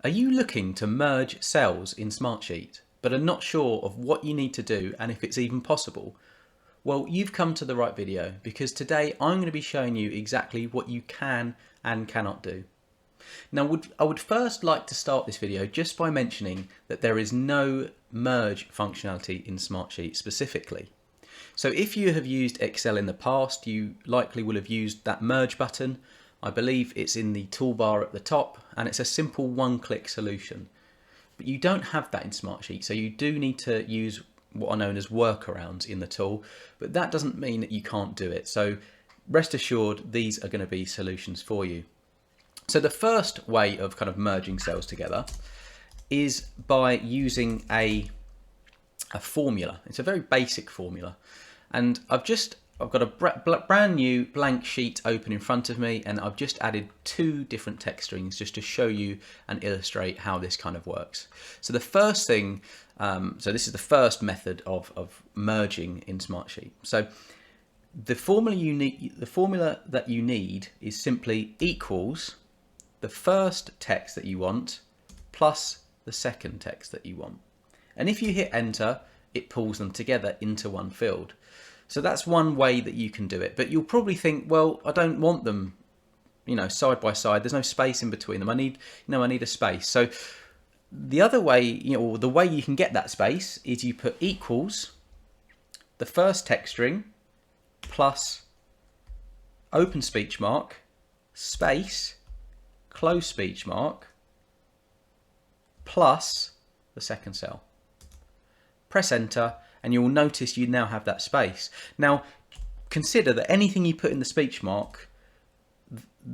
Are you looking to merge cells in Smartsheet, but are not sure of what you need to do and if it's even possible? Well, you've come to the right video because today I'm going to be showing you exactly what you can and cannot do. Now, I would first like to start this video just by mentioning that there is no merge functionality in Smartsheet specifically. So if you have used Excel in the past, you likely will have used that merge button. I believe it's in the toolbar at the top and it's a simple one-click solution. But you don't have that in Smartsheet, so you do need to use what are known as workarounds in the tool, but that doesn't mean that you can't do it. So rest assured, these are going to be solutions for you. So the first way of kind of merging cells together is by using a formula. It's a very basic formula, and I've got a brand new blank sheet open in front of me, and I've just added two different text strings just to show you and illustrate how this kind of works. So the first thing, so this is the first method of merging in Smartsheet. So the formula that you need is simply equals the first text that you want plus the second text that you want. And if you hit enter, it pulls them together into one field. So that's one way that you can do it. But you'll probably think, well, I don't want them, side by side. There's no space in between them. I need a space. So the other way, or the way you can get that space is you put equals the first text string plus open speech mark, space, close speech mark, plus the second cell. Press enter and you'll notice you now have that space. Now consider that anything you put in the speech mark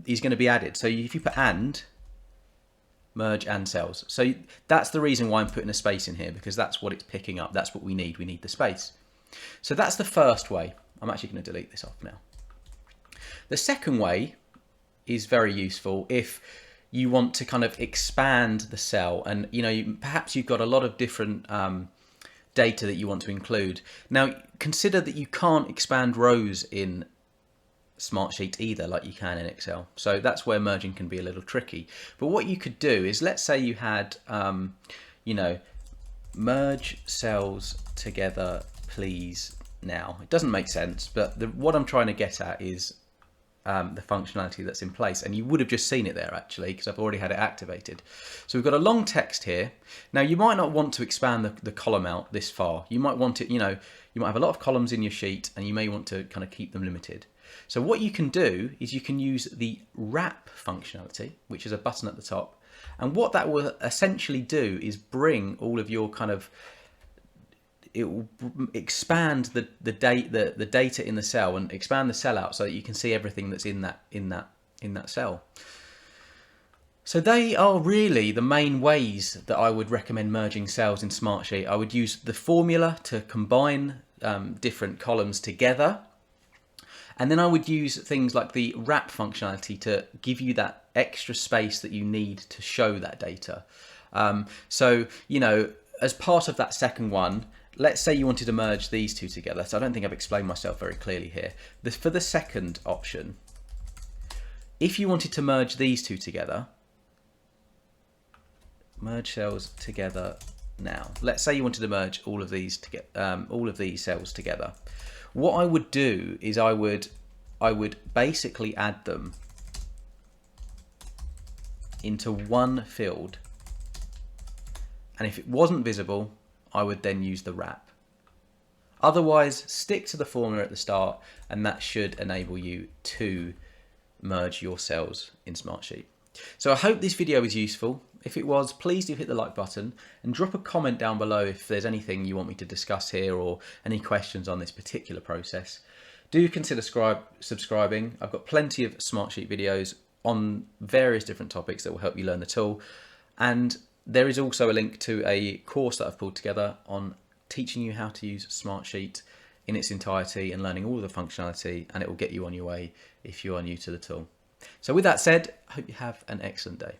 is going to be added. So if you put and, merge and cells. So that's the reason why I'm putting a space in here, because that's what it's picking up. That's what we need. We need the space. So that's the first way. I'm actually going to delete this off now. The second way is very useful if you want to kind of expand the cell, and perhaps you've got a lot of different data that you want to include. Now consider that you can't expand rows in Smartsheet either like you can in Excel, so that's where merging can be a little tricky. But what you could do is, let's say you had merge cells together please now. It doesn't make sense, but what I'm trying to get at is the functionality that's in place, and you would have just seen it there actually because I've already had it activated. So we've got a long text here. Now you might not want to expand the column out this far. You might want it, you might have a lot of columns in your sheet and you may want to kind of keep them limited. So what you can do is you can use the wrap functionality, which is a button at the top, and what that will essentially do is bring all of your kind of, it will expand the data in the cell and expand the cell out so that you can see everything that's in that cell. So they are really the main ways that I would recommend merging cells in Smartsheet. I would use the formula to combine different columns together, and then I would use things like the wrap functionality to give you that extra space that you need to show that data. So as part of that second one, let's say you wanted to merge these two together. So I don't think I've explained myself very clearly here. For the second option, if you wanted to merge these two together, merge cells together now. Let's say you wanted to merge all of these cells together. What I would do is I would basically add them into one field, and if it wasn't visible, I would then use the wrap. Otherwise, stick to the formula at the start, and that should enable you to merge your cells in Smartsheet. So I hope this video was useful. If it was, please do hit the like button and drop a comment down below if there's anything you want me to discuss here or any questions on this particular process. Do consider subscribing. I've got plenty of Smartsheet videos on various different topics that will help you learn the tool, and there is also a link to a course that I've pulled together on teaching you how to use Smartsheet in its entirety and learning all of the functionality, and it will get you on your way if you are new to the tool. So with that said, I hope you have an excellent day.